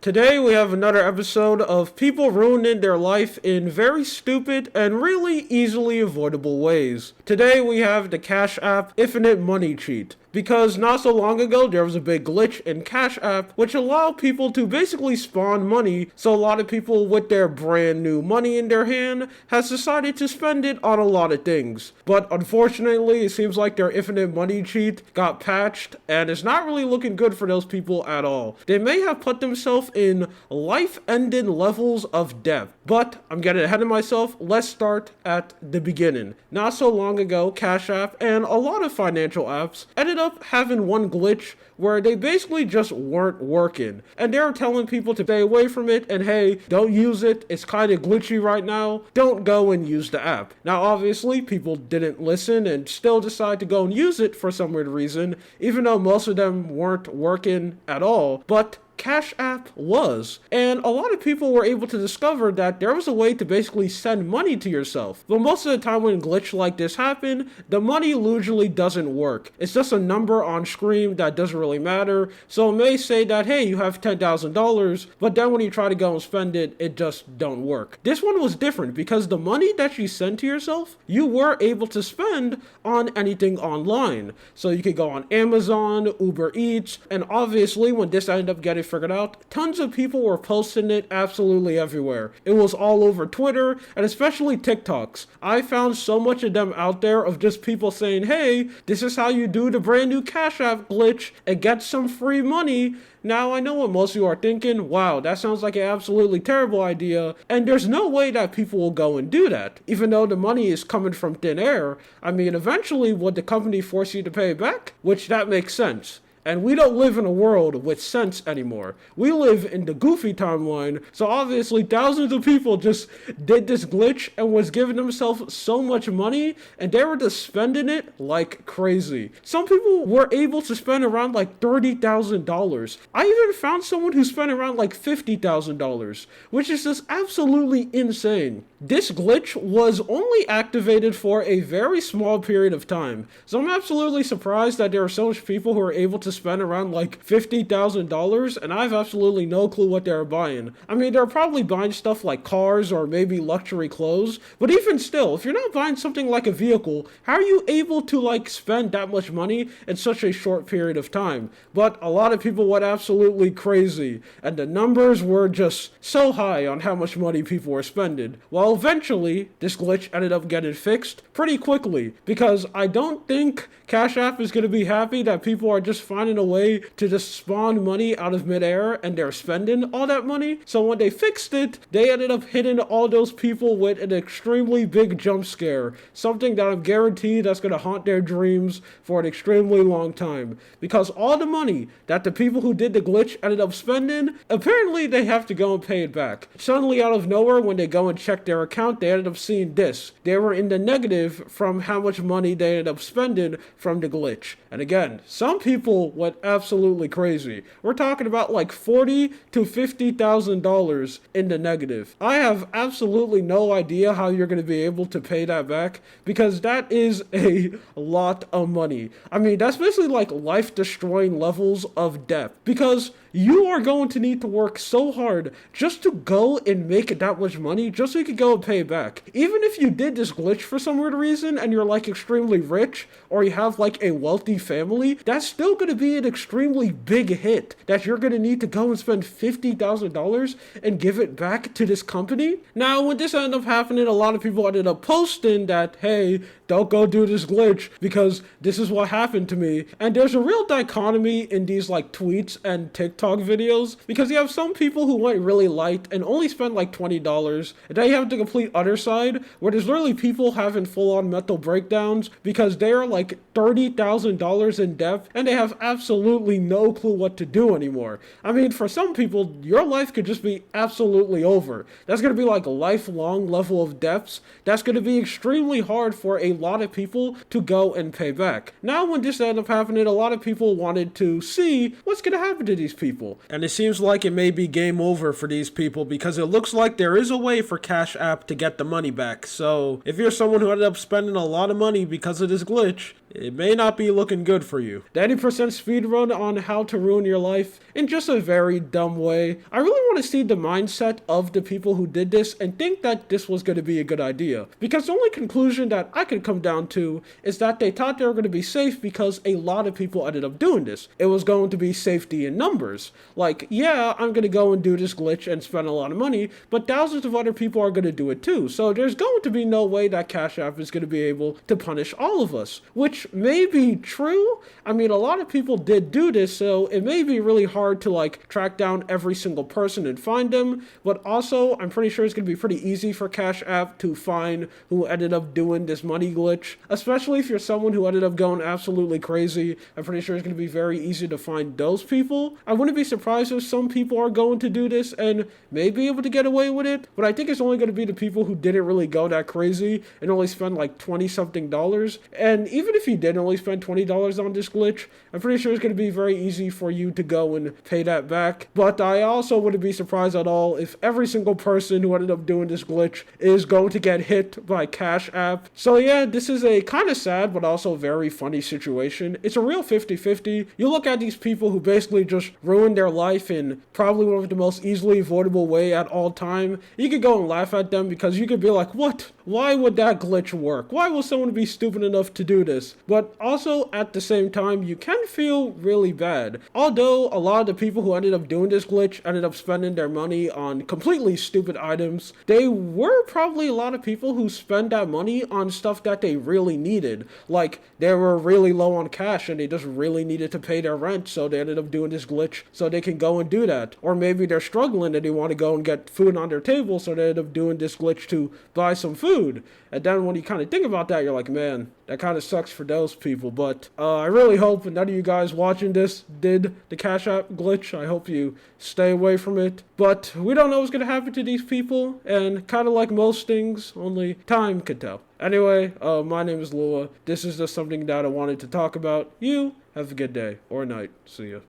Today we have another episode of people ruining their life in very stupid and really easily avoidable ways. Today we have the Cash App Infinite Money Cheat. Because not so long ago there was a big glitch in Cash App which allowed people to basically spawn money, so a lot of people with their brand new money in their hand has decided to spend it on a lot of things. But unfortunately it seems like their Infinite Money Cheat got patched and it's not really looking good for those people at all. They may have put themselves in life-ending levels of debt. But I'm getting ahead of myself. Let's start at the beginning. Not so long ago, Cash App and a lot of financial apps ended up having one glitch where they basically just weren't working. And they were telling people to stay away from it and hey, don't use it. It's kind of glitchy right now. Don't go and use the app. Now obviously people didn't listen and still decided to go and use it for some weird reason, even though most of them weren't working at all. But Cash App was. And a lot of people were able to discover that there was a way to basically send money to yourself. But most of the time when a glitch like this happen, the money usually doesn't work. It's just a number on screen that doesn't really matter. So it may say that, hey, you have $10,000, but then when you try to go and spend it, it just don't work. This one was different because the money that you send to yourself, you were able to spend on anything online. So you could go on Amazon, Uber Eats, and obviously when this ended up getting figured out, tons of people were posting it absolutely everywhere. It was all over Twitter and especially TikToks. I found so much of them out there of just people saying, hey, this is how you do the brand new Cash App glitch and get some free money. Now, I know what most of you are thinking, wow, that sounds like an absolutely terrible idea, and there's no way that people will go and do that, even though the money is coming from thin air. I mean, eventually, would the company force you to pay back? Which, that makes sense. And we don't live in a world with sense anymore. We live in the Goofy timeline, so obviously thousands of people just did this glitch and was giving themselves so much money, and they were just spending it like crazy. Some people were able to spend around like $30,000. I even found someone who spent around like $50,000, which is just absolutely insane. This glitch was only activated for a very small period of time, so I'm absolutely surprised that there are so much people who are able to spend around like $50,000 and I have absolutely no clue what they're buying. I mean, they're probably buying stuff like cars or maybe luxury clothes, but even still, if you're not buying something like a vehicle, how are you able to like spend that much money in such a short period of time? But a lot of people went absolutely crazy and the numbers were just so high on how much money people were spending. Well, eventually, this glitch ended up getting fixed pretty quickly because I don't think Cash App is going to be happy that people are just finding a way to just spawn money out of midair and they're spending all that money. So when they fixed it, they ended up hitting all those people with an extremely big jump scare. Something that I'm guaranteed that's going to haunt their dreams for an extremely long time. Because all the money that the people who did the glitch ended up spending, apparently they have to go and pay it back. Suddenly out of nowhere, when they go and check their account, they ended up seeing this. They were in the negative from how much money they ended up spending from the glitch. And again, some people went absolutely crazy. We're talking about like $40,000 to $50,000 in the negative. I have absolutely no idea how you're going to be able to pay that back because that is a lot of money. I mean, that's basically like life-destroying levels of debt because you are going to need to work so hard just to go and make that much money just so you can go and pay it back. Even if you did this glitch for some weird reason and you're like extremely rich or you have like a wealthy family, that's still going to be an extremely big hit that you're going to need to go and spend $50,000 and give it back to this company. Now, when this ended up happening, a lot of people ended up posting that, hey, don't go do this glitch because this is what happened to me. And there's a real dichotomy in these like tweets and TikTok videos because you have some people who went really light and only spent like $20, and then you have the complete other side where there's literally people having full-on mental breakdowns because they are like $30,000 in debt and they have absolutely no clue what to do anymore. I mean, for some people, your life could just be absolutely over. That's going to be like a lifelong level of debts. That's going to be extremely hard for a lot of people to go and pay back. Now, when this ended up happening, a lot of people wanted to see what's going to happen to these people. And it seems like it may be game over for these people because it looks like there is a way for Cash App to get the money back. So if you're someone who ended up spending a lot of money because of this glitch, it may not be looking good for you. The 80% speedrun on how to ruin your life in just a very dumb way. I really want to see the mindset of the people who did this and think that this was going to be a good idea. Because the only conclusion that I could come down to is that they thought they were going to be safe because a lot of people ended up doing this. It was going to be safety in numbers. Like, yeah, I'm going to go and do this glitch and spend a lot of money, but thousands of other people are going to do it too. So there's going to be no way that Cash App is going to be able to punish all of us, which may be true. I mean, a lot of people did do this, so it may be really hard to like track down every single person and find them, but also I'm pretty sure it's going to be pretty easy for Cash App to find who ended up doing this money glitch, especially if you're someone who ended up going absolutely crazy. I'm pretty sure it's going to be very easy to find those people. I wouldn't be surprised if some people are going to do this and may be able to get away with it, but I think it's only going to be the people who didn't really go that crazy and only spend like $20 something. And even if you did only spend $20 on this glitch, I'm pretty sure it's going to be very easy for you to go and pay that back. But I also wouldn't be surprised at all if every single person who ended up doing this glitch is going to get hit by Cash App. So yeah, this is a kind of sad but also very funny situation. It's a real 50-50. You look at these people who basically just ruined their life in probably one of the most easily avoidable way at all time. You could go and laugh at them because you could be like, what? Why would that glitch work? Why will someone be stupid enough to do this? But also at the same time, you can feel really bad. Although a lot of the people who ended up doing this glitch ended up spending their money on completely stupid items, they were probably a lot of people who spend that money on stuff that they really needed. Like, they were really low on cash and they just really needed to pay their rent, so they ended up doing this glitch so they can go and do that. Or maybe they're struggling and they want to go and get food on their table, so they end up doing this glitch to buy some food. And then when you kind of think about that, you're like, man, that kind of sucks for those people. But I really hope none of you guys watching this did the Cash App glitch. I hope you stay away from it. But we don't know what's going to happen to these people. And kind of like most things, only time can tell. Anyway, my name is Lua. This is just something that I wanted to talk about. You have a good day or night. See ya.